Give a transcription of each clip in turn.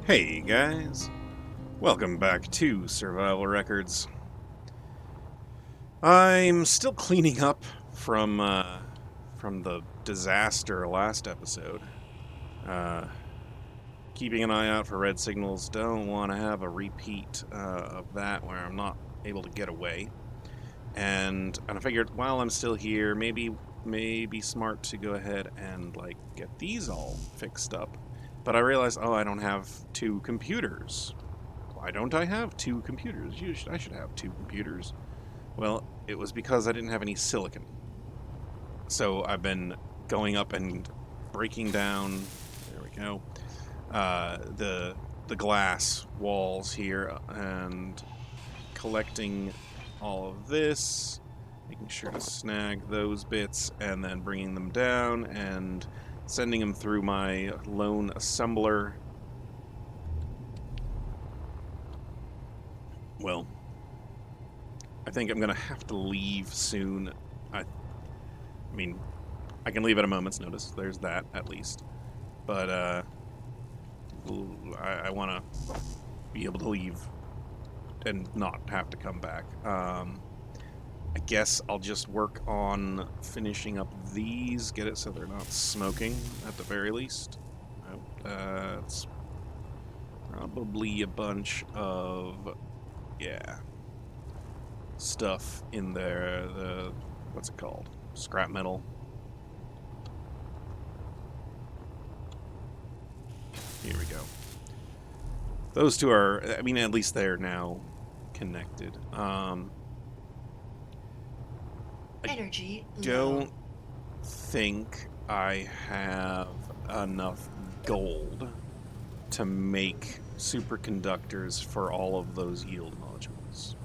Hey guys, welcome back to Survival Records. I'm still cleaning up from the disaster last episode. Uh, Keeping an eye out for red signals. Don't want to have a repeat of that where I'm not able to get away. And I figured while I'm still here, maybe smart to go ahead and get these all fixed up. But I realized, I don't have two computers. Why don't I have two computers? I should have two computers. Well, it was because I didn't have any silicon. So I've been going up and breaking down. There we go. The glass walls here and collecting all of this, making sure to snag those bits, and then bringing them down and sending them through my lone assembler. Well, I think I'm going to have to leave soon. I mean, I can leave at a moment's notice. There's that, at least. But I want to be able to leave and not have to come back. I guess I'll just work on finishing up these, get it so they're not smoking, at the very least. It's probably a bunch of, stuff in there. What's it called? Scrap metal. Here we go. Those two are, at least they're now connected. Energy Don't think I have enough gold to make superconductors for all of those yield modules.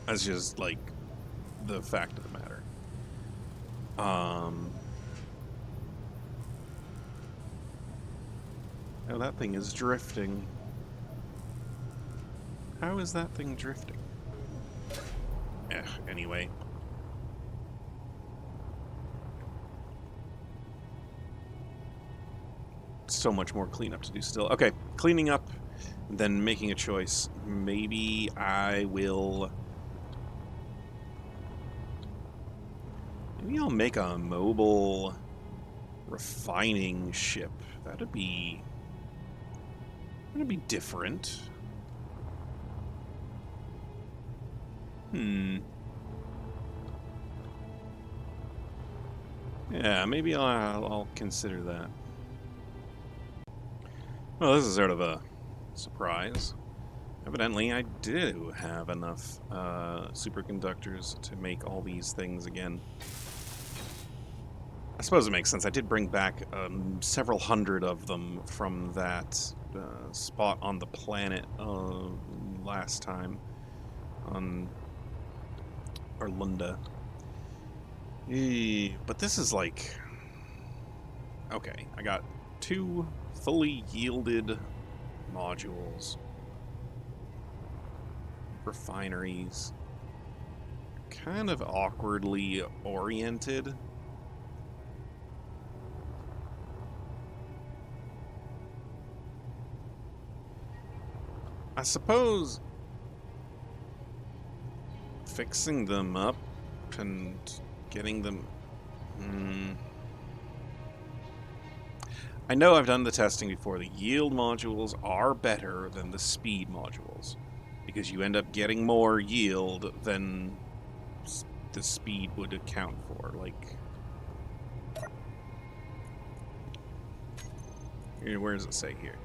That's just the fact of the matter. Oh, that thing is drifting. How is that thing drifting? Anyway. So much more cleanup to do still. Okay, cleaning up, then making a choice. Maybe I'll make a mobile refining ship. That'd be different. Yeah, maybe I'll consider that. Well, this is sort of a surprise. Evidently, I do have enough superconductors to make all these things again. I suppose it makes sense. I did bring back several hundred of them from that spot on the planet last time on Arlunda. But this is okay, I got two fully yielded modules. Refineries. Kind of awkwardly oriented. I suppose fixing them up and getting them... I know I've done the testing before. The yield modules are better than the speed modules, because you end up getting more yield than the speed would account for. Where does it say here?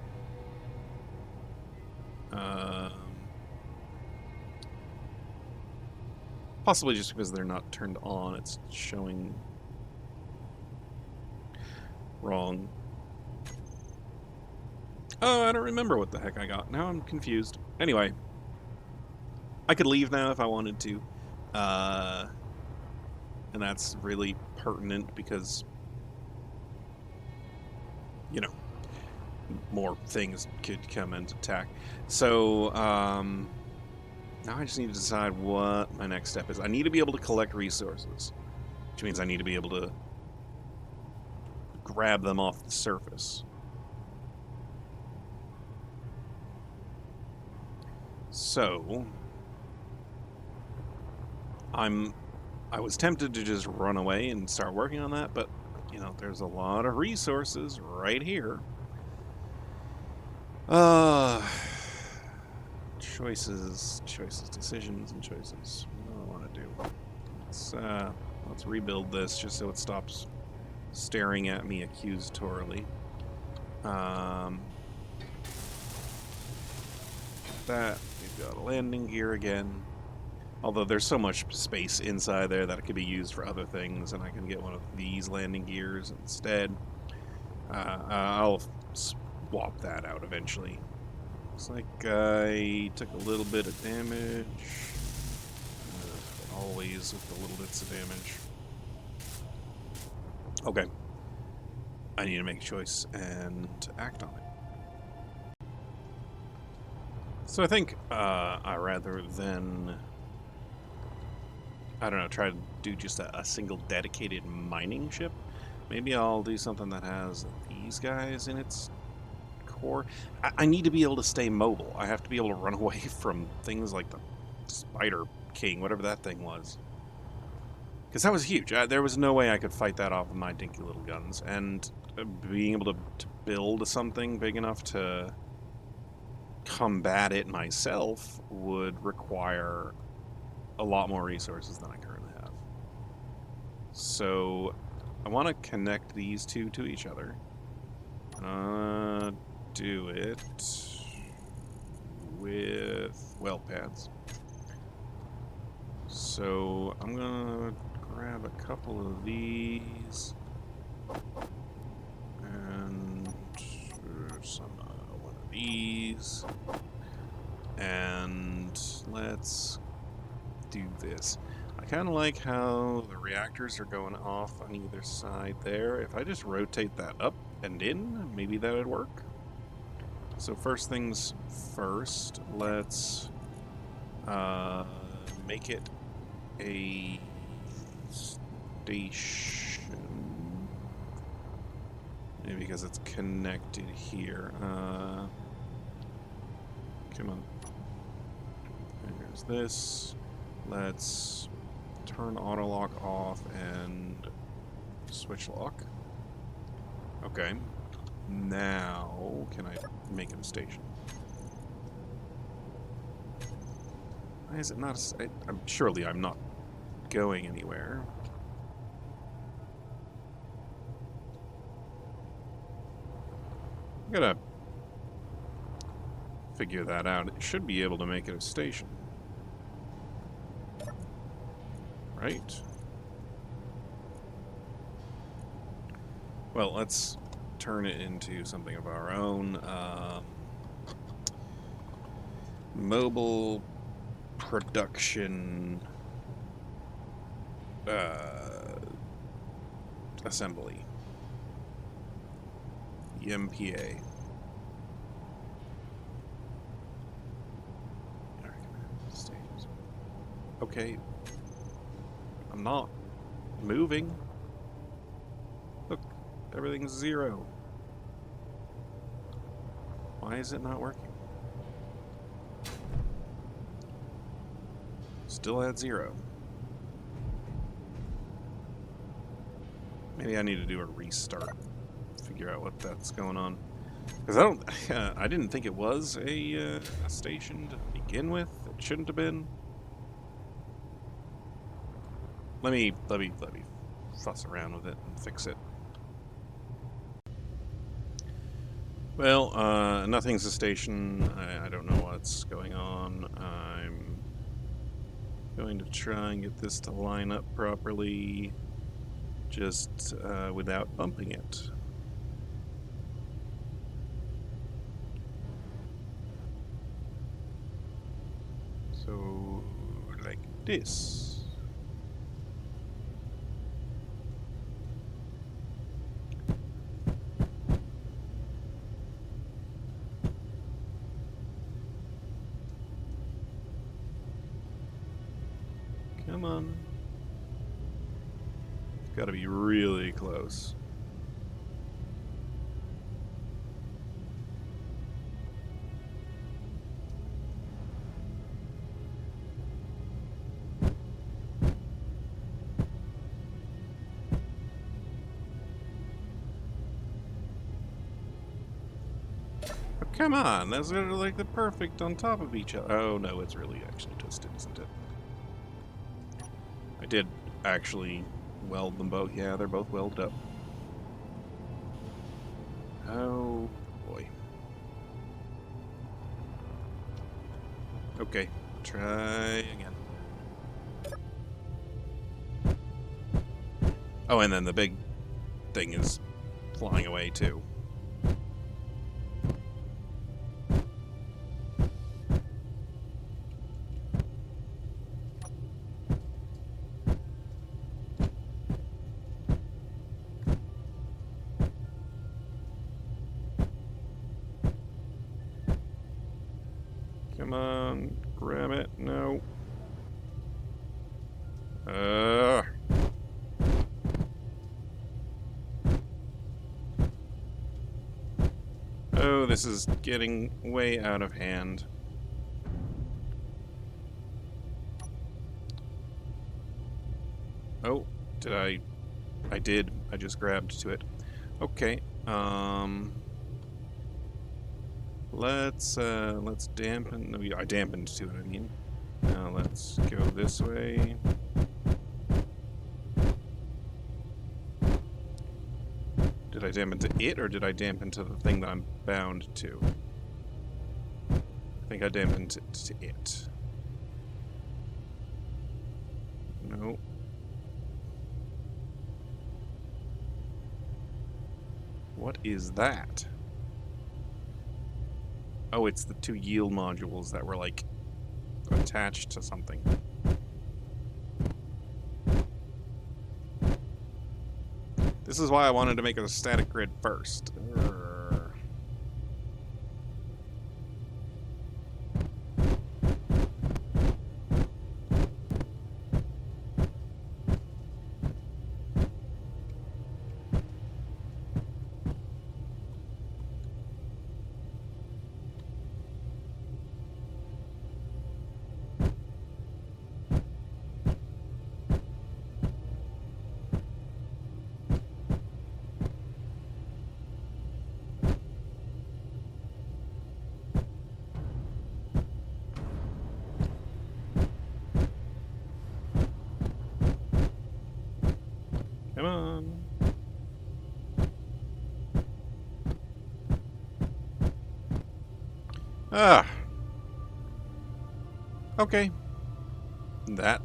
Possibly just because they're not turned on, it's showing wrong. Oh, I don't remember what the heck I got. Now I'm confused. Anyway, I could leave now if I wanted to. And that's really pertinent because, more things could come into attack. So, now I just need to decide what my next step is. I need to be able to collect resources, which means I need to be able to grab them off the surface. So I was tempted to just run away and start working on that, but you know, there's a lot of resources right here. Choices, decisions, and choices. What do I want to do? Let's rebuild this just so it stops staring at me accusatorily. That we've got a landing gear again. Although there's so much space inside there that it could be used for other things, and I can get one of these landing gears instead. I'll swap that out eventually. Looks like I took a little bit of damage. Always with the little bits of damage. Okay. I need to make a choice and act on it. So I think rather than, I don't know, try to do just a single dedicated mining ship, maybe I'll do something that has these guys in its core. I need to be able to stay mobile. I have to be able to run away from things like the Spider King, whatever that thing was. Because that was huge. There was no way I could fight that off with my dinky little guns. And being able to build something big enough to combat it myself would require a lot more resources than I currently have. So I want to connect these two to each other. Do it with weld pads. So I'm gonna grab a couple of these and some one of these, and let's do this. I kind of like how the reactors are going off on either side there. If I just rotate that up and in, maybe that would work. So first things first, let's make it a station. Maybe because it's connected here. Come on. There's this. Let's turn auto lock off and switch lock. Okay. Now, can I make it a station? Why is it not surely I'm not going anywhere. I'm gonna figure that out. It should be able to make it a station. Right? Well, let's turn it into something of our own. Mobile production assembly. The MPA. Okay. I'm not moving. Look, everything's 0. Why is it not working? Still at 0. Maybe I need to do a restart. Figure out what that's going on. Because I didn't think it was a station to begin with. It shouldn't have been. Let me fuss around with it and fix it. Well, nothing's a station. I don't know what's going on. I'm going to try and get this to line up properly, just without bumping it. So, like this. Come on. It's got to be really close. Come on, those are like the perfect on top of each other. Oh no, it's really actually twisted, isn't it? I did actually weld them both. Yeah, they're both welded up. Oh boy. Okay, try again. Oh, and then the big thing is flying away too. Come on, grab it. No. Oh, this is getting way out of hand. Oh, did I? I did. I just grabbed to it. Okay. Let's dampen. No, I dampened to it. I mean. Now let's go this way. Did I dampen to it, or did I dampen to the thing that I'm bound to? I think I dampened it to it. No. What is that? Oh, it's the two yield modules that were, like, attached to something. This is why I wanted to make it a static grid first. Come on. Ah. Okay. That,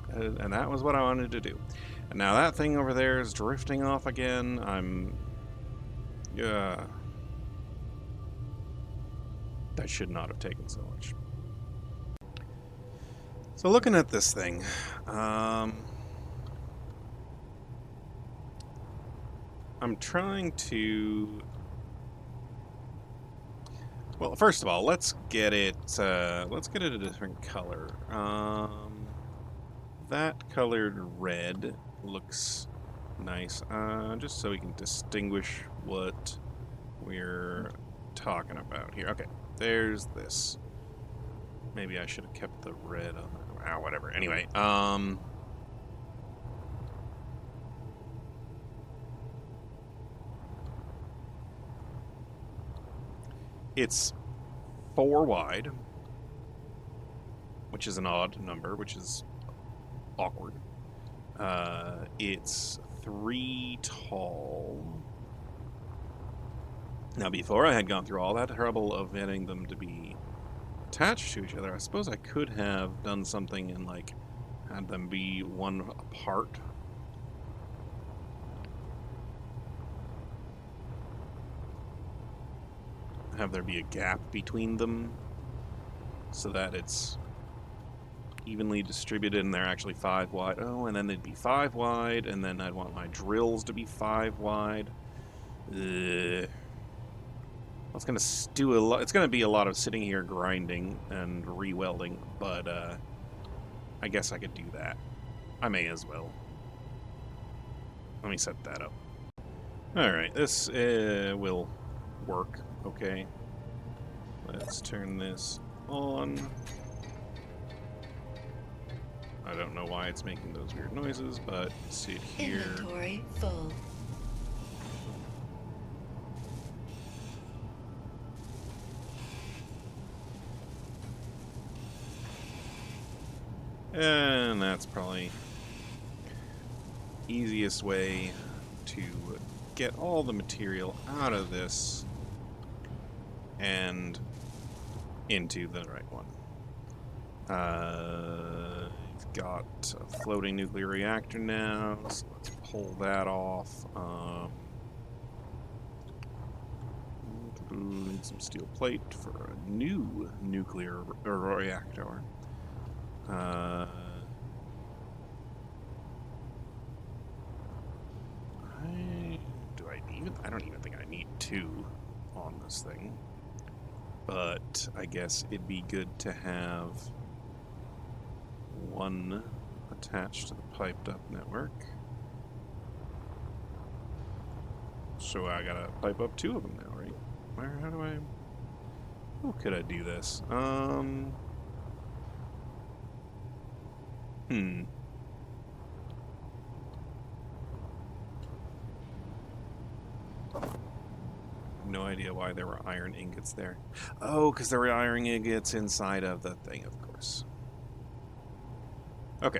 and that was what I wanted to do. And now that thing over there is drifting off again. That should not have taken so much. So looking at this thing, I'm trying to. Well, first of all, let's get it a different color. That colored red looks nice, just so we can distinguish what we're talking about here. Okay, there's this. Maybe I should have kept the red on there. Whatever. Anyway, it's 4 wide, which is an odd number, which is awkward. It's 3 tall. Now, before I had gone through all that trouble of getting them to be attached to each other, I suppose I could have done something and, like, had them be one apart. Have there be a gap between them so that it's evenly distributed and they're actually 5 wide. Oh, and then they'd be 5 wide, and then I'd want my drills to be 5 wide. It's gonna stew a lot. It's gonna be a lot of sitting here grinding and re-welding, but I guess I could do that. I may as well. Let me set that up. Alright, this will work, okay. Let's turn this on. I don't know why it's making those weird noises, but sit here. Inventory full. And that's probably easiest way to get all the material out of this and into the right one. We've got a floating nuclear reactor now, so let's pull that off. Need some steel plate for a new nuclear reactor. I don't even think I need 2 on this thing. But I guess it'd be good to have 1 attached to the piped up network. So I gotta pipe up 2 of them now, right? How do I... How could I do this? No idea why there were iron ingots there. Oh, because there were iron ingots inside of the thing, of course. Okay.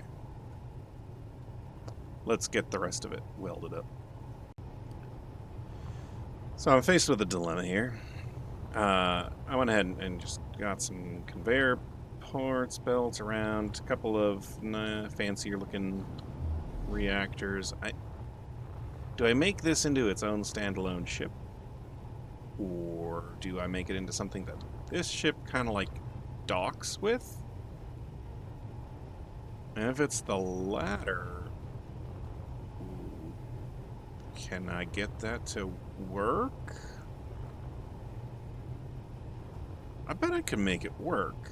Let's get the rest of it welded up. So I'm faced with a dilemma here. I went ahead and just got some conveyor parts, belts around, a couple of fancier looking reactors. Do I make this into its own standalone ship? Or do I make it into something that this ship kind of like docks with? And if it's the latter, can I get that to work? I bet I can make it work.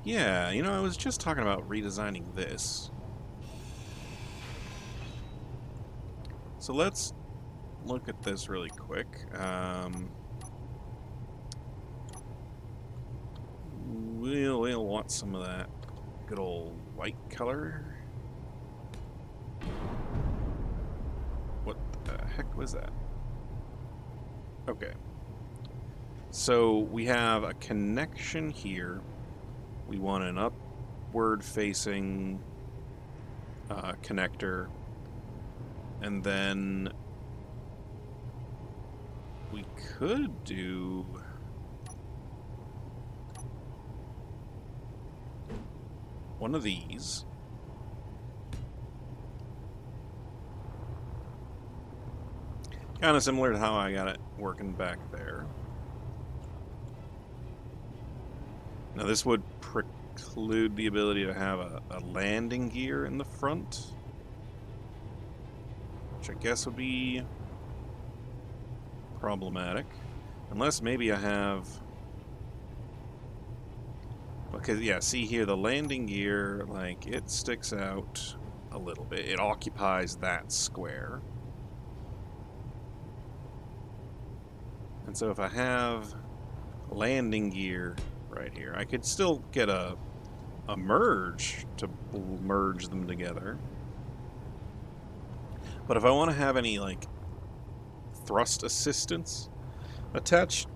Yeah, you know, I was just talking about redesigning this. So let's look at this really quick. We'll want some of that good old white color. What the heck was that? Okay. So we have a connection here. We want an upward facing connector. And then we could do one of these. Kind of similar to how I got it working back there. Now this would preclude the ability to have a landing gear in the front, which I guess would be problematic. Unless maybe I have... Because, yeah, see here, the landing gear, like, it sticks out a little bit. It occupies that square. And so if I have landing gear right here, I could still get a merge to merge them together. But if I want to have any, like, thrust assistance attached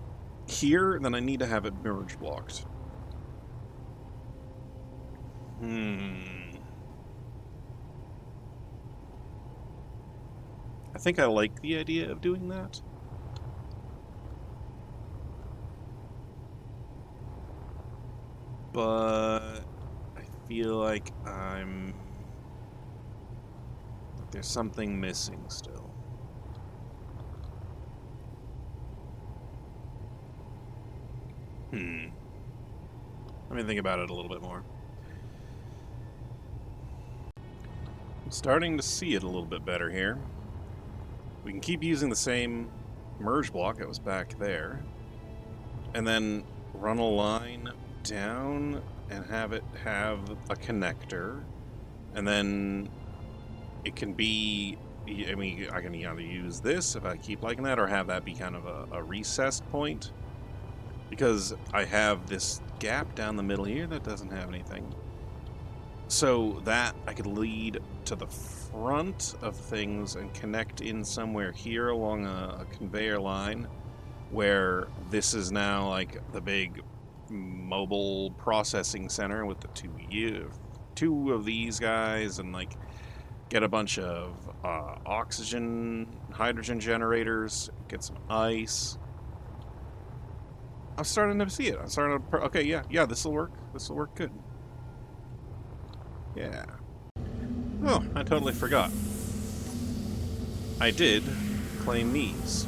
here, then I need to have it merge blocked. I think I like the idea of doing that. But I feel like there's something missing still. Let me think about it a little bit more. I'm starting to see it a little bit better here. We can keep using the same merge block that was back there, and then run a line down and have it have a connector, and then it can be, I mean, I can either use this if I keep liking that, or have that be kind of a recessed point, because I have this gap down the middle here that doesn't have anything. So that I could lead to the front of things and connect in somewhere here along a conveyor line, where this is now like the big mobile processing center with the two of these guys, and like get a bunch of hydrogen generators, get some ice. I'm starting to see it. I'm starting to. Okay, yeah, this will work. This will work good. Yeah. Oh, I totally forgot. I did claim these.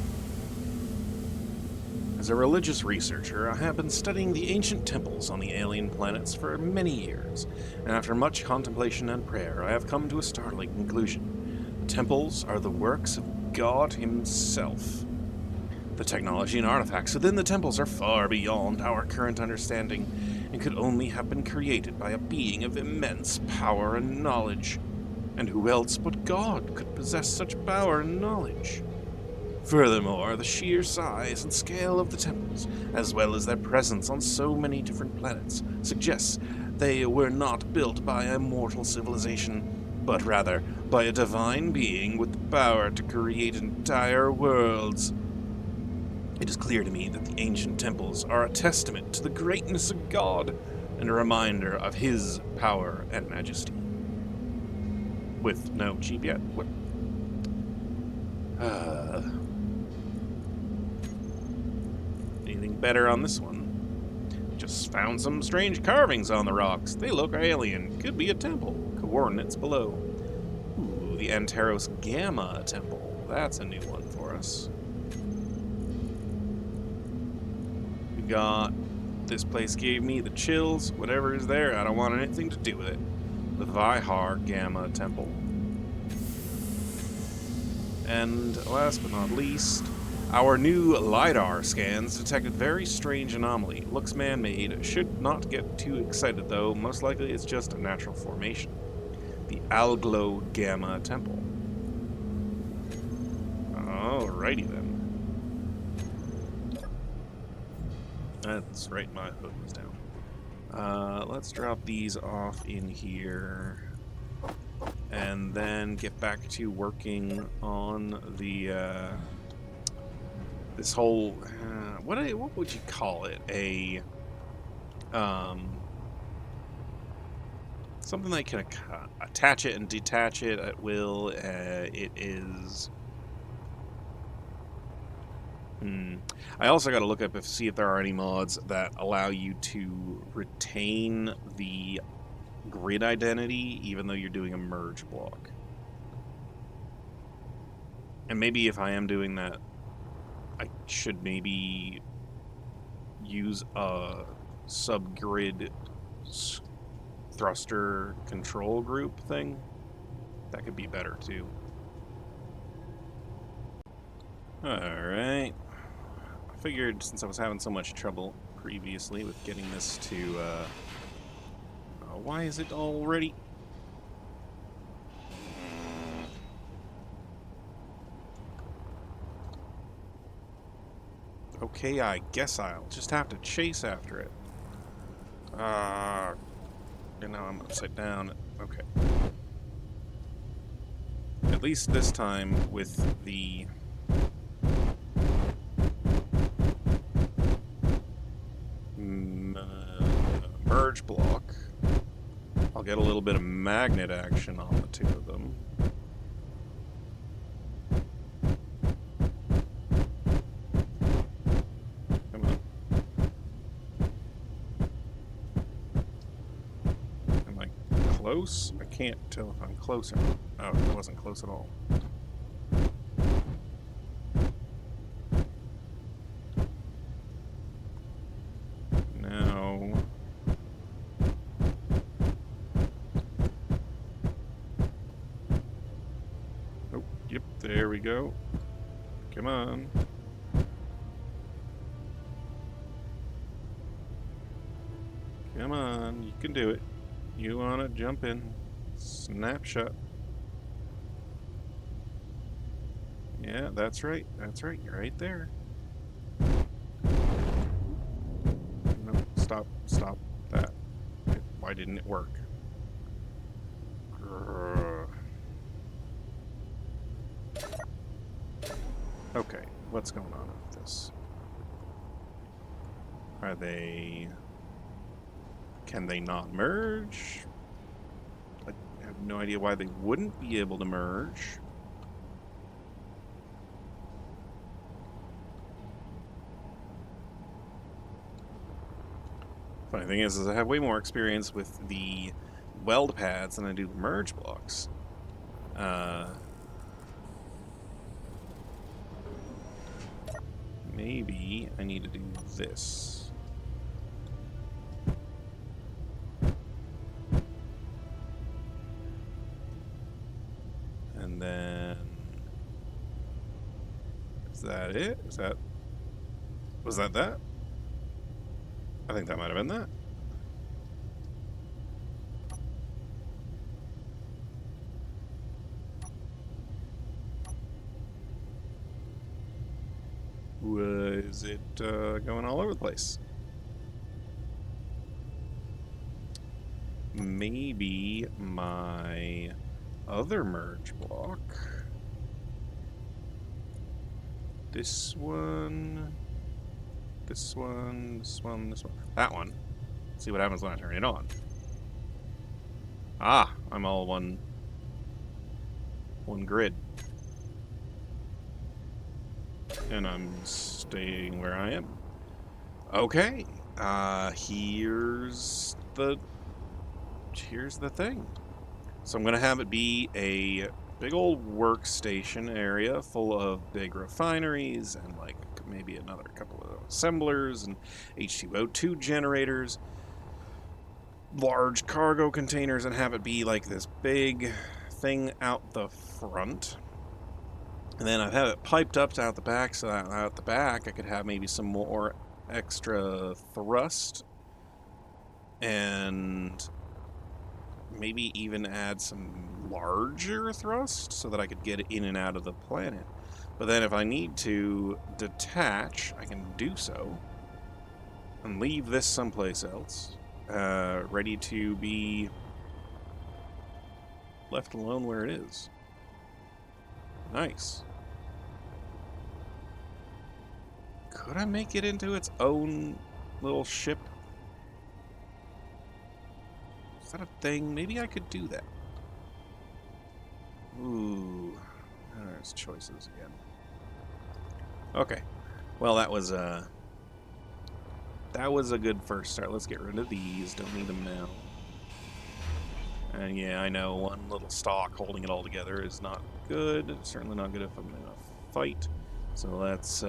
As a religious researcher, I have been studying the ancient temples on the alien planets for many years, and after much contemplation and prayer, I have come to a startling conclusion. The temples are the works of God Himself. The technology and artifacts within the temples are far beyond our current understanding, and could only have been created by a being of immense power and knowledge. And who else but God could possess such power and knowledge? Furthermore, the sheer size and scale of the temples, as well as their presence on so many different planets, suggests they were not built by a mortal civilization, but rather by a divine being with the power to create entire worlds. It is clear to me that the ancient temples are a testament to the greatness of God and a reminder of His power and majesty. With no cheap yet. What? Anything better on this one? Just found some strange carvings on the rocks. They look alien. Could be a temple. Coordinates below. Ooh, the Antaros Gamma Temple. That's a new one for us. We got... This place gave me the chills. Whatever is there, I don't want anything to do with it. The Vihar Gamma Temple. And last but not least, our new LiDAR scans detected very strange anomaly. Looks man-made. Should not get too excited though. Most likely it's just a natural formation. The Alglo Gamma Temple. Alrighty then. That's right, my hood was down. Let's drop these off in here. And then get back to working on the this whole what would you call it? Something that can attach it and detach it at will. It is. I also got to look up see if there are any mods that allow you to retain the grid identity even though you're doing a merge block. And maybe if I am doing that, I should maybe use a subgrid thruster control group thing. That could be better too. Alright. I figured since I was having so much trouble previously with getting this to why is it already? Okay, I guess I'll just have to chase after it. And now I'm upside down. Okay. At least this time with the merge block, I'll get a little bit of magnet action on the two of them. Come on. Am I close? I can't tell if I'm close or not. Oh, it wasn't close at all. Now... Oh, yep, there we go. Come on. Come on, you can do it. You want to jump in. Snapshot. Yeah, that's right. That's right. You're right there. No, stop. Stop that. Why didn't it work? Okay, what's going on with this? Are they... Can they not merge? I have no idea why they wouldn't be able to merge. Funny thing is I have way more experience with the weld pads than I do merge blocks. Maybe I need to do this. And then... Is that it? Was that that? I think that might have been that. Was it going all over the place? Maybe my other merge block. This one. This one. This one. This one. That one. Let's see what happens when I turn it on. Ah, I'm all one grid. And I'm staying where I am. Okay. Here's the thing. So I'm gonna have it be a big old workstation area full of big refineries and like maybe another couple of assemblers and H2O2 generators, large cargo containers, and have it be like this big thing out the front. And then I've had it piped up out the back, so that out the back I could have maybe some more extra thrust and maybe even add some larger thrust so that I could get in and out of the planet. But then if I need to detach, I can do so and leave this someplace else, ready to be left alone where it is. Nice. Could I make it into its own little ship? Is that a thing? Maybe I could do that. Ooh. There's choices again. Okay. Well, that was a good first start. Let's get rid of these. Don't need them now. And yeah, I know one little stock holding it all together is not good. It's certainly not good if I'm in a fight. So let's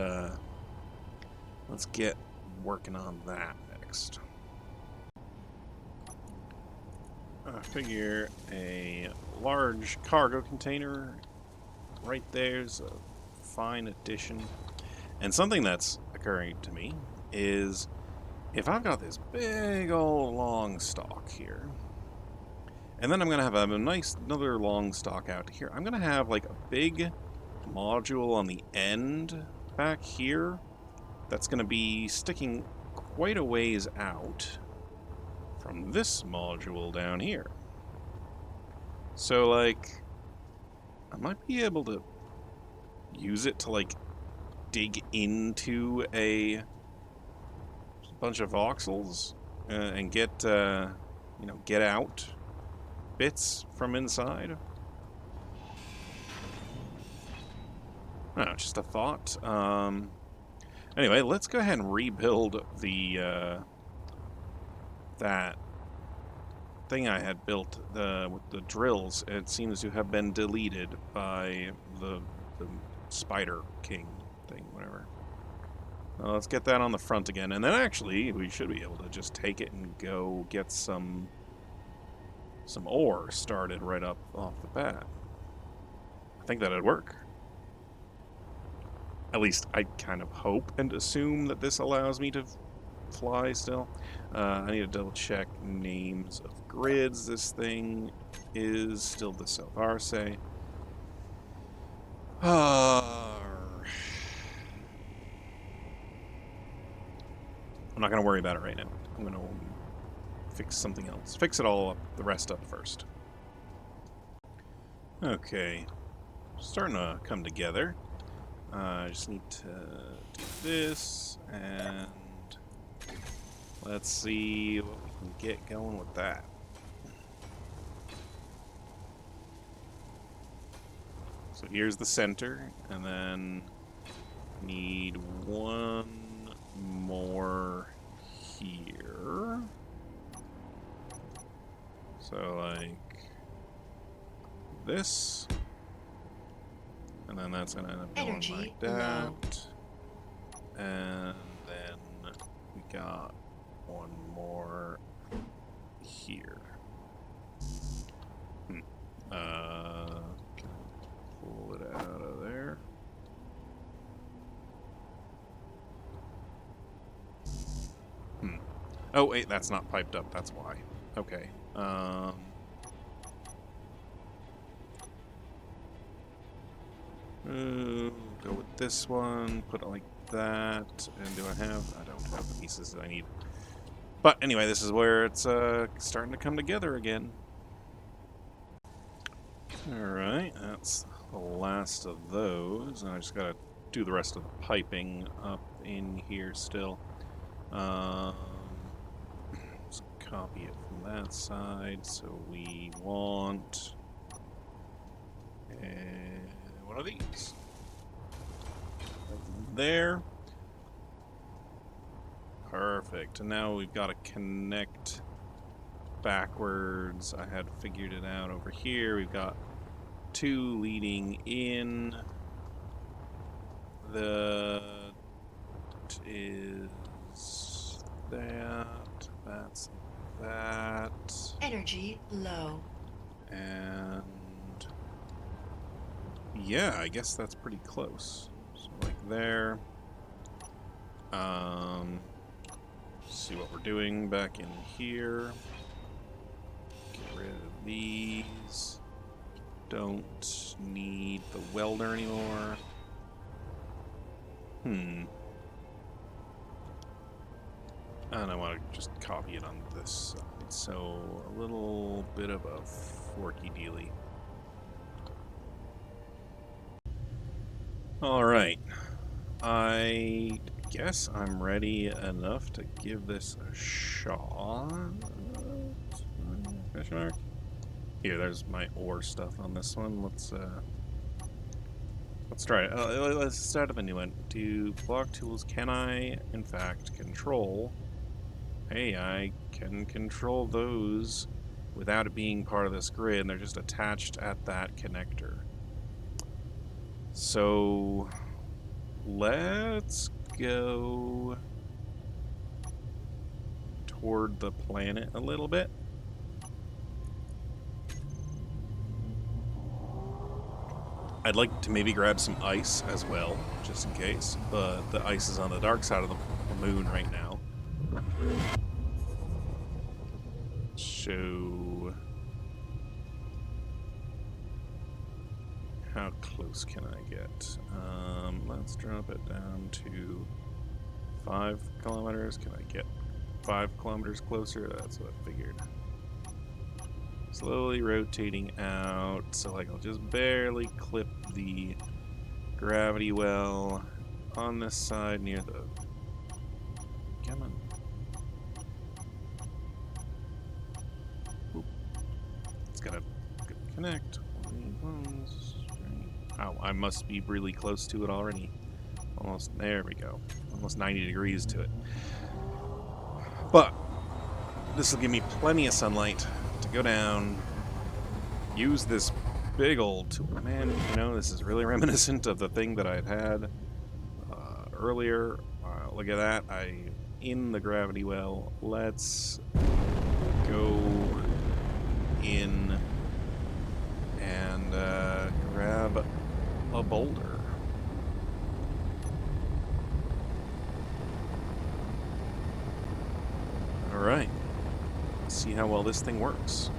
get working on that next. I figure a large cargo container right there's a fine addition. And something that's occurring to me is if I've got this big old long stalk here, and then I'm going to have a nice another long stalk out here, I'm going to have like a big module on the end back here that's going to be sticking quite a ways out from this module down here. So, like, I might be able to use it to, like, dig into a bunch of voxels and get, you know, get out bits from inside. I don't know, just a thought. Anyway, let's go ahead and rebuild the that thing I had built with the drills. It seems to have been deleted by the Spider King thing, whatever. Let's get that on the front again, and then actually we should be able to just take it and go get some ore started right up off the bat. I think that'd work. At least I kind of hope and assume that this allows me to fly still. I need to double check names of grids. This thing is still the South Arce. I'm not going to worry about it right now. I'm going to fix something else. Fix it all up, the rest up first. Okay. Starting to come together. I just need to do this, and let's see what we and get going with that. So here's the center, and then need one more here. So like this, and then that's gonna end up going Energy like low. that. And then we got one more here. Can I pull it out of there? Oh wait, that's not piped up, that's why. Okay. Go with this one, put it like that, and I don't have the pieces that I need. But anyway, this is where it's starting to come together again. Alright, that's the last of those. And I just gotta do the rest of the piping up in here still. Let's copy it from that side. So we want one of these. There. Perfect. And now we've got to connect backwards. I had figured it out over here. We've got two leading in. The is that. That's that. Energy low. And yeah, I guess that's pretty close. So like there. See what we're doing back in here. Get rid of these. Don't need the welder anymore. And I want to just copy it on this side. So a little bit of a forky dealy. Alright. I guess I'm ready enough to give this a shot. Question mark? Here, there's my ore stuff on this one. Let's try it. Let's start up a new one. Do block tools, can I, in fact, control? Hey, I can control those without it being part of this grid, and they're just attached at that connector. So let's go toward the planet a little bit. I'd like to maybe grab some ice as well, just in case, but the ice is on the dark side of the moon right now. So how close can I get? Let's drop it down to 5 kilometers. Can I get 5 kilometers closer? That's what I figured. Slowly rotating out, so like I'll just barely clip the gravity well on this side near the... Come on. Oop. It's gotta connect. Oh, I must be really close to it already. Almost, there we go. Almost 90 degrees to it. But this will give me plenty of sunlight to go down, use this big old tool. Man, you know, this is really reminiscent of the thing that I'd had earlier. Look at that. In the gravity well. Let's go in and grab a boulder. Alright. Let's see how well this thing works.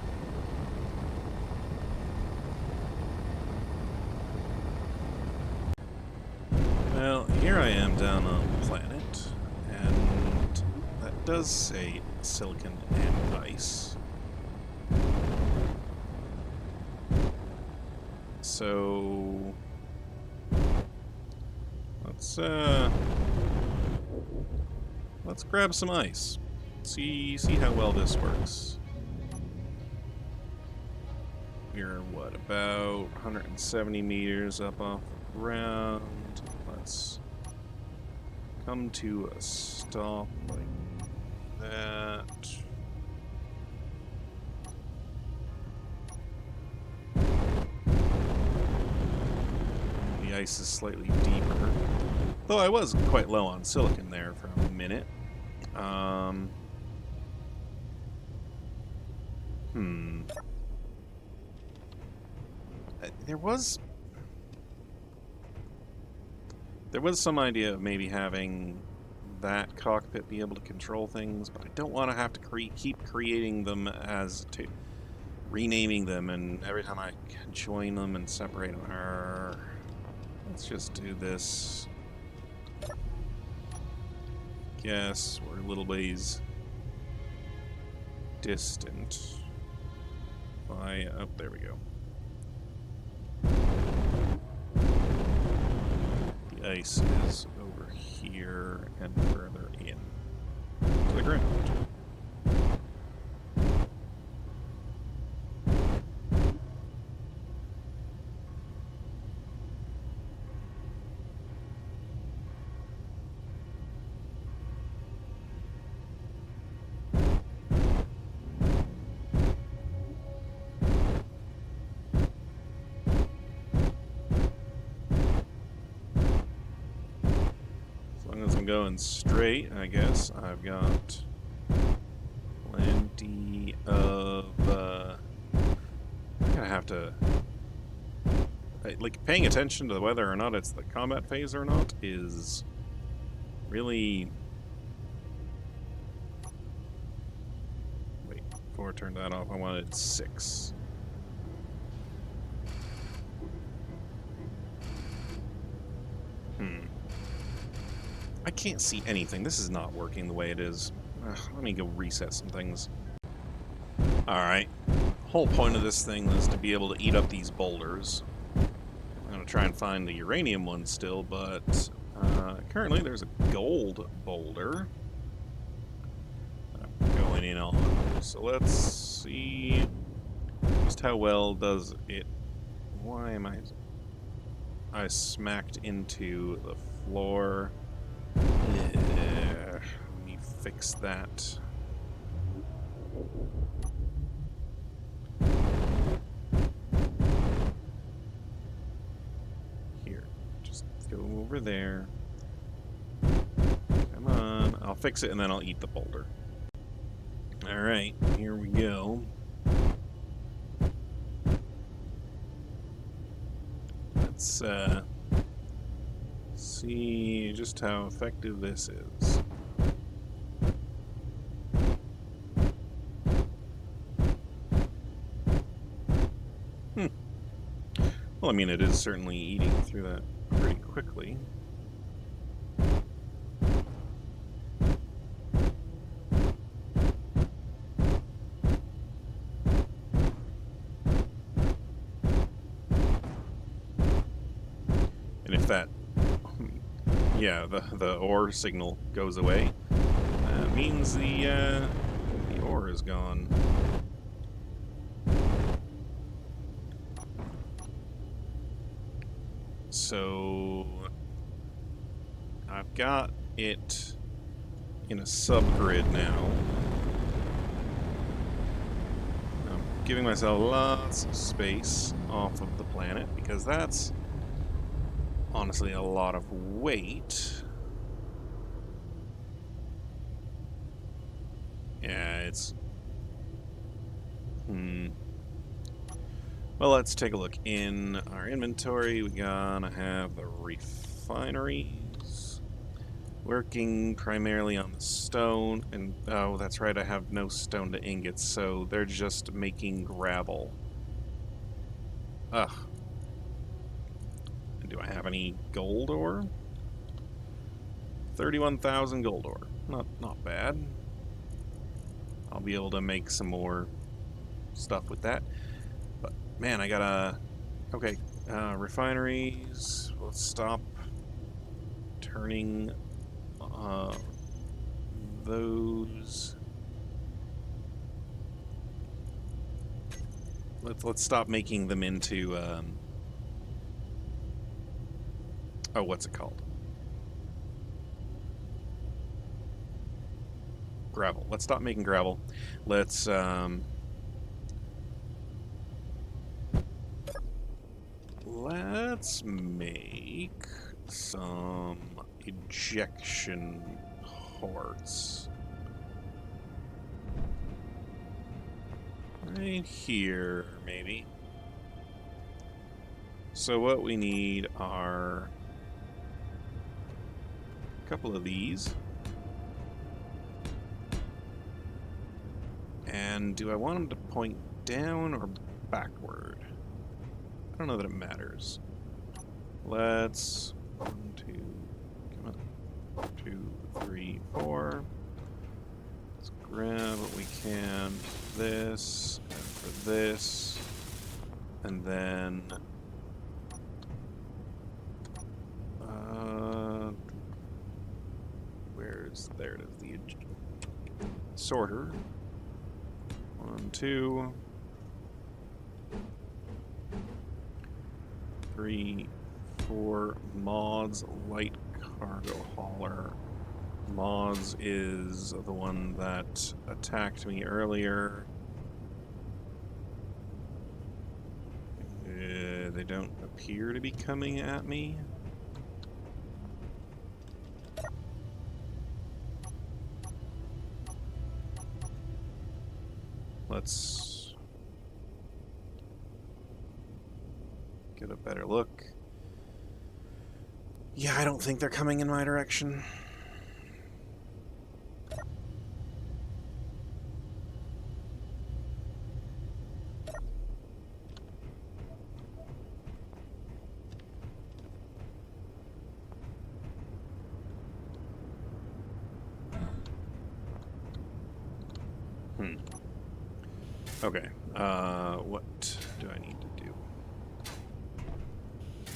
Well, here I am down on the planet, and that does say silicon and ice. So let's grab some ice. See how well this works. We're, what, about 170 meters up off the ground. Let's come to a stop like that. The ice is slightly deeper. Though I was quite low on silicon there for a minute. There was some idea of maybe having that cockpit be able to control things, but I don't want to have to keep creating them renaming them, and every time I join them and separate them. Let's just do this. Guess we're a little ways distant. Oh, there we go. The ice is over here and further in to the ground. Going straight, I guess. I've got plenty of I'm gonna have to like paying attention to whether or not it's the combat phase or not is really. Wait, before I turn that off, I wanted 6. I can't see anything. This is not working the way it is. Let me go reset some things. Alright. Whole point of this thing is to be able to eat up these boulders. I'm going to try and find the uranium one still, but currently there's a gold boulder that I'm going in on. So let's see just how well does it... Why am I smacked into the floor? Yeah, let me fix that. Here, just go over there. Come on, I'll fix it and then I'll eat the boulder. Alright, here we go. Let's, see just how effective this is. Well, I mean, it is certainly eating through that pretty quickly. And if that yeah, the ore signal goes away, means the ore is gone. So I've got it in a subgrid now. I'm giving myself lots of space off of the planet because that's honestly a lot of weight. Yeah, it's... Well, let's take a look. In our inventory, we're gonna have the refineries working primarily on the stone. And, oh, that's right, I have no stone to ingots, so they're just making gravel. Ugh. Do I have any gold ore? 31,000 gold ore. Not bad. I'll be able to make some more stuff with that. But man, I gotta... Okay, refineries. Let's stop turning those let's stop making them into oh, what's it called? Gravel. Let's stop making gravel. Let's make some ejection ports. Right here, maybe. So what we need are a couple of these. And do I want them to point down or backward? I don't know that it matters. Let's 1, 2, come on, 2, 3, 4. Let's grab what we can for this and for this, and then there it is, the sorter. 1, 2, 3, 4. Mods light cargo hauler. Mods is the one that attacked me earlier. They don't appear to be coming at me. Let's get a better look. Yeah, I don't think they're coming in my direction. Okay, what do I need to do?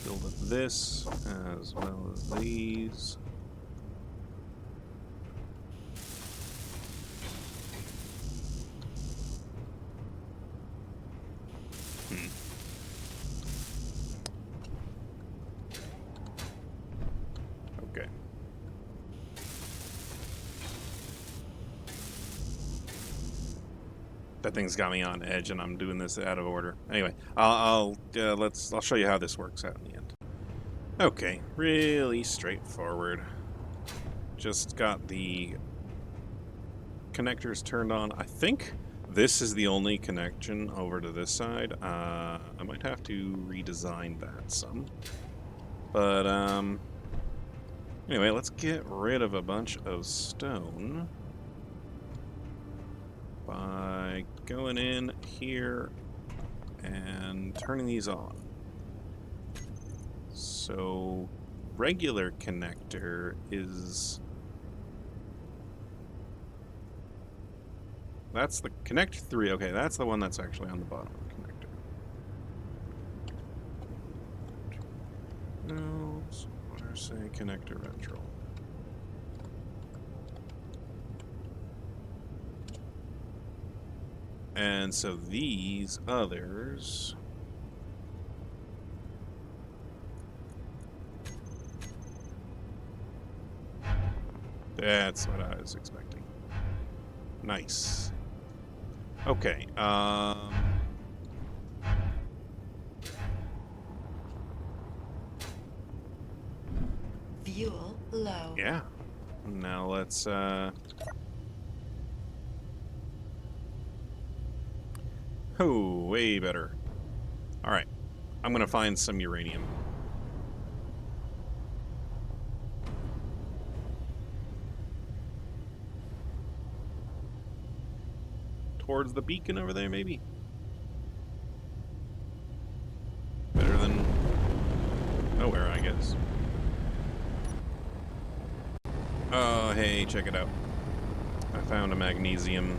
Build up this as well as these. Okay. That thing's got me on edge, and I'm doing this out of order. Anyway, I'll show you how this works out in the end. Okay, really straightforward. Just got the connectors turned on. I think this is the only connection over to this side. I might have to redesign that some. But anyway, let's get rid of a bunch of stone by going in here and turning these on. So regular connector is, that's the connect 3. Okay, that's the one that's actually on the bottom of the connector. No, what did I say? Connector ventral. And so these others, that's what I was expecting. Nice. Okay, Fuel low. yeah. Now let's, oh, way better. Alright. I'm gonna find some uranium. Towards the beacon over there, maybe? Better than nowhere, I guess. Oh, hey, check it out. I found a magnesium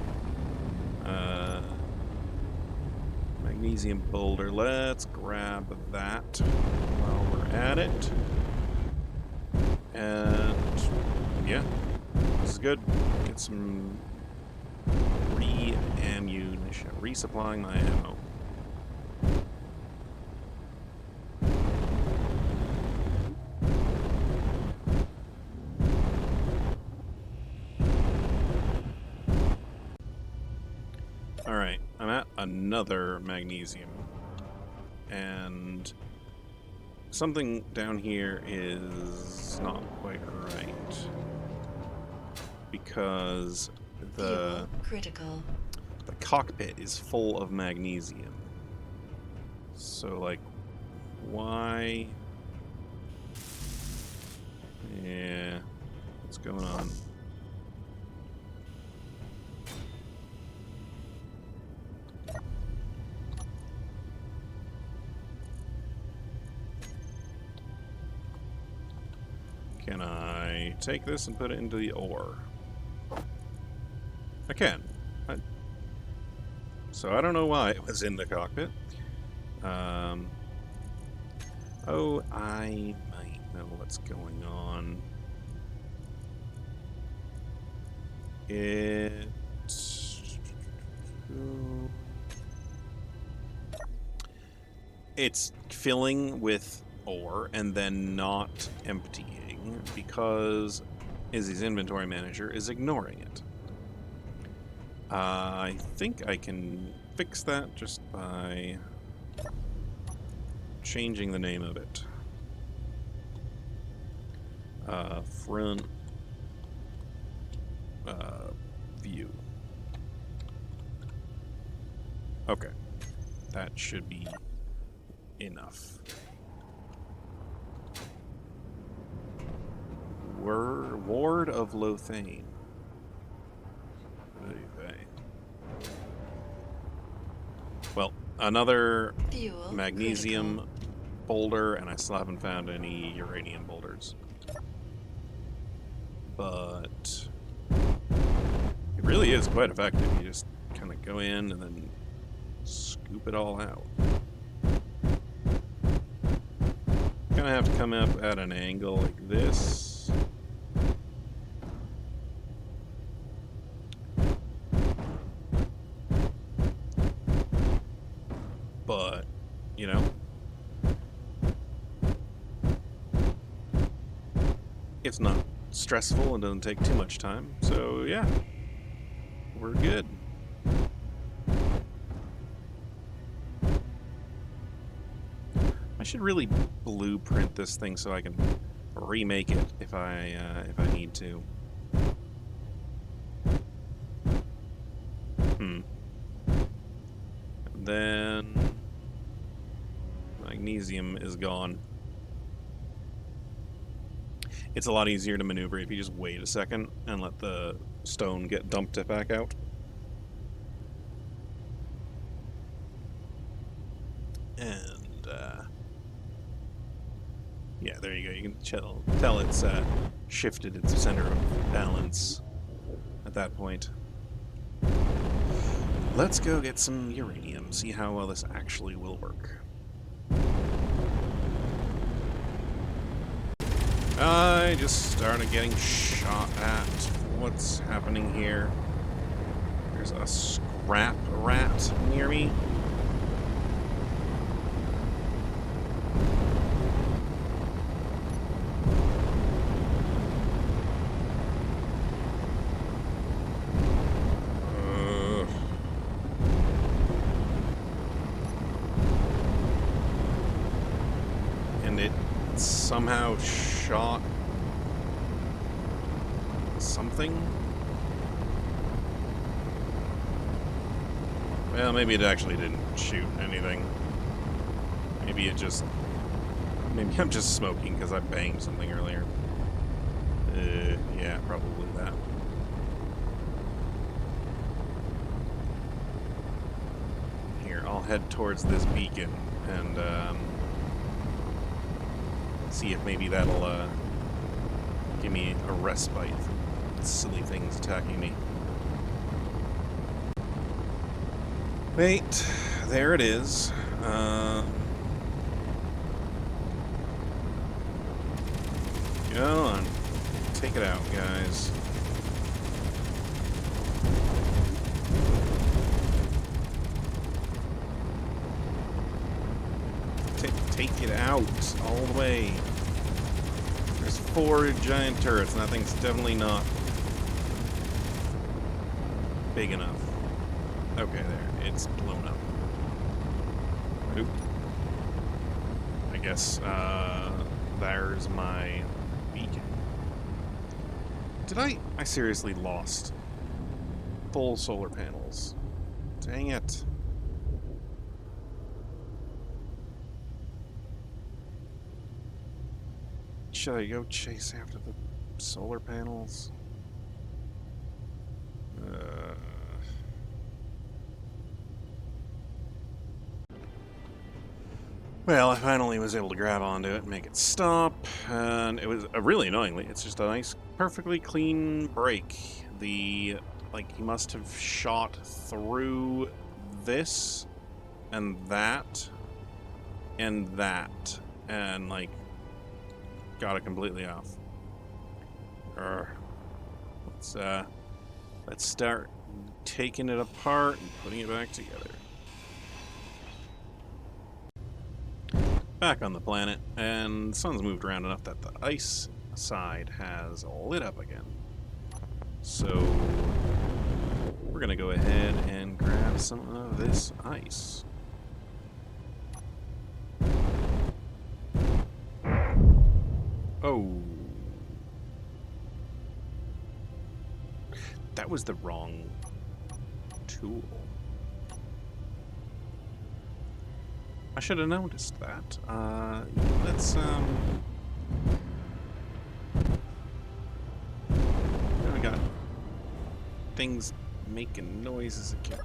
boulder. Let's grab that while we're at it. And yeah, this is good. Get some re-ammunition, resupplying my ammo. another magnesium. And something down here is not quite right. Because Fuel critical. the cockpit is full of magnesium. So, like, why? Yeah. What's going on? Can I take this and put it into the ore? I can. So I don't know why it was in the cockpit. Oh, I might know what's going on. It's filling with ore and then not emptying because Izzy's inventory manager is ignoring it. I think I can fix that just by changing the name of it. Front view. Okay. That should be enough. Ward of Lothane. Well, another Fuel magnesium critical. boulder, and I still haven't found any uranium boulders. But it really is quite effective. You just kind of go in and then scoop it all out. Gonna have to come up at an angle like this. But, you know, it's not stressful and doesn't take too much time. So, yeah, we're good. I should really blueprint this thing so I can remake it if I need to. And then magnesium is gone. It's a lot easier to maneuver if you just wait a second and let the stone get dumped it back out. And yeah, there you go. You can tell it's shifted its center of balance at that point. Let's go get some uranium, see how well this actually will work. I just started getting shot at. What's happening here? There's a scrap rat near me. And it somehow shot something. Well, maybe it actually didn't shoot anything. Maybe it just... Maybe I'm just smoking because I banged something earlier. Yeah, probably that. Here, I'll head towards this beacon and see if maybe that'll give me a respite from silly things attacking me. Wait, there it is. Go on. Take it out, guys. Take it out all the way. There's 4 giant turrets, and that thing's definitely not big enough. Okay, there. It's blown up. Oop. I guess, there's my beacon. Did I seriously lost full solar panels. Dang it. Should I go chase after the solar panels? Well, I finally was able to grab onto it and make it stop, and it was really annoyingly, it's just a nice, perfectly clean break. He must have shot through this, and that, and that, and, like, got it completely off. Let's start taking it apart and putting it back together. Back on the planet, and the sun's moved around enough that the ice side has lit up again. So we're gonna go ahead and grab some of this ice. Oh. That was the wrong tool. I should have noticed that. Let's, now we got things making noises again.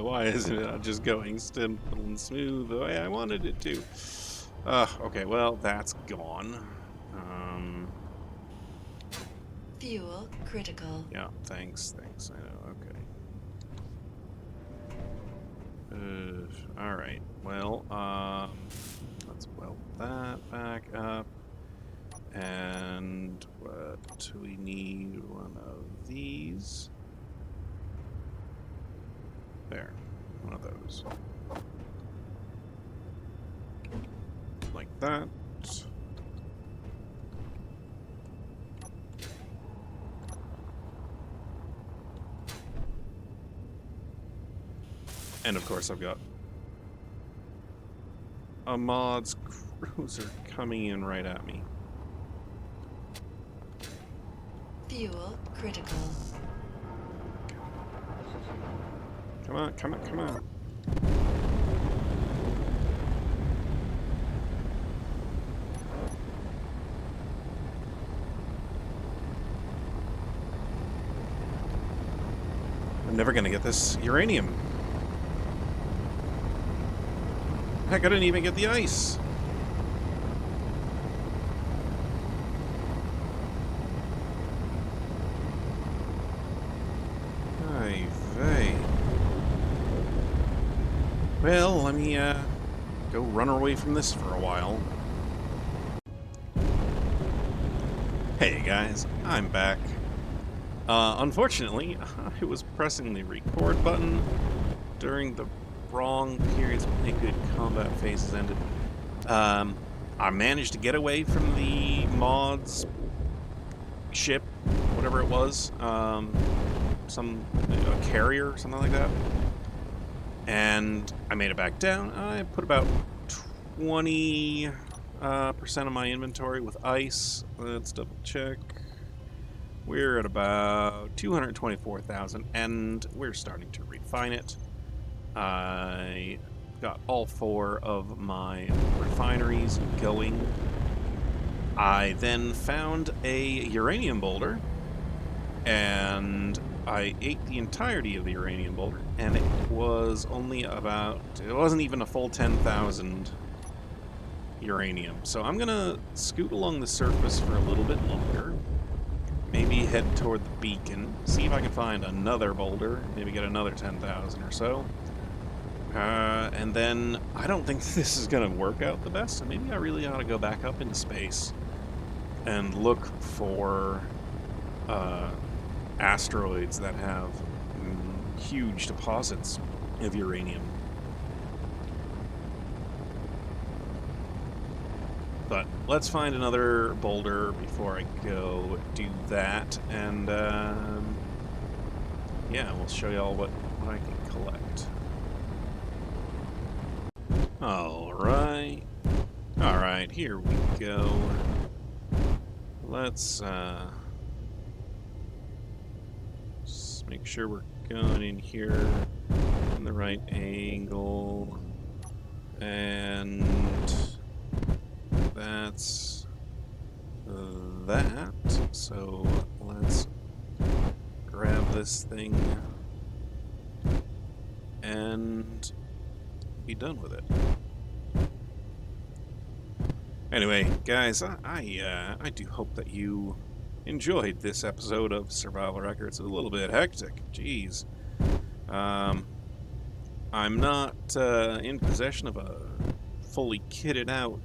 Why isn't it not just going simple and smooth the way I wanted it to? Okay, well, that's gone. Fuel critical. Yeah, thanks, I know, okay. Alright, well, let's weld that back up. And what we need, one of these. There, one of those. Like that. And of course I've got a mod's cruiser coming in right at me. Fuel critical. Come on, come on, come on. I'm never gonna get this uranium. Heck, I didn't even get the ice. Ay vey. Well, let me go run away from this for a while. Hey guys, I'm back. Unfortunately, I was pressing the record button during the wrong periods when the good combat phases ended. I managed to get away from the mod's ship, whatever it was, a carrier or something like that. And I made it back down. I put about 20% of my inventory with ice. Let's double check. We're at about 224,000, and we're starting to refine it. I got all 4 of my refineries going. I then found a uranium boulder, and I ate the entirety of the uranium boulder, and it was only about, it wasn't even a full 10,000 uranium. So I'm gonna scoot along the surface for a little bit longer, maybe head toward the beacon, see if I can find another boulder, maybe get another 10,000 or so. And then I don't think this is gonna work out the best, so maybe I really ought to go back up into space and look for asteroids that have huge deposits of uranium. But let's find another boulder before I go do that, and yeah, we'll show y'all what I can collect. Alright. Alright, here we go. Let's just make sure we're going in here in the right angle. And that's that. So let's grab this thing and be done with it. Anyway, guys, I do hope that you enjoyed this episode of Survival Records. A little bit hectic, jeez. I'm not in possession of a fully kitted out,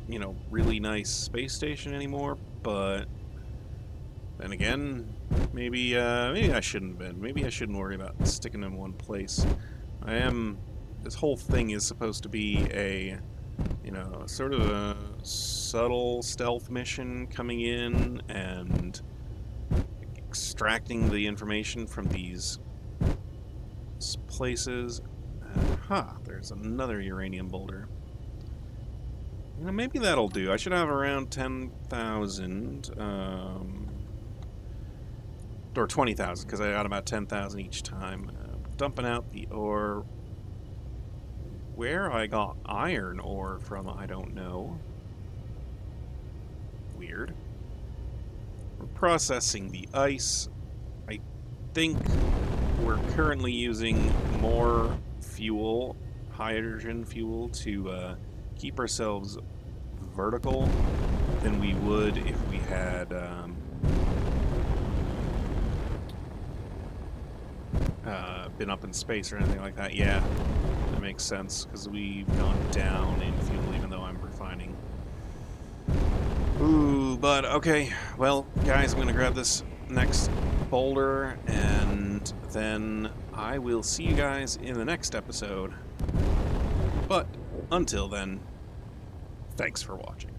you know, really nice space station anymore, but then again, maybe I shouldn't have been. Maybe I shouldn't worry about sticking in one place. This whole thing is supposed to be a, you know, sort of a subtle stealth mission coming in and extracting the information from these places. There's another uranium boulder. You know, maybe that'll do. I should have around 10,000, or 20,000, because I got about 10,000 each time. Dumping out the ore. Where I got iron ore from, I don't know. Weird. We're processing the ice. I think we're currently using more fuel, hydrogen fuel, to keep ourselves vertical than we would if we had been up in space or anything like that. Yeah, that makes sense, because we've gone down in fuel even though I'm refining. Ooh, but okay. Well, guys, I'm going to grab this next boulder, and then I will see you guys in the next episode. But until then, thanks for watching.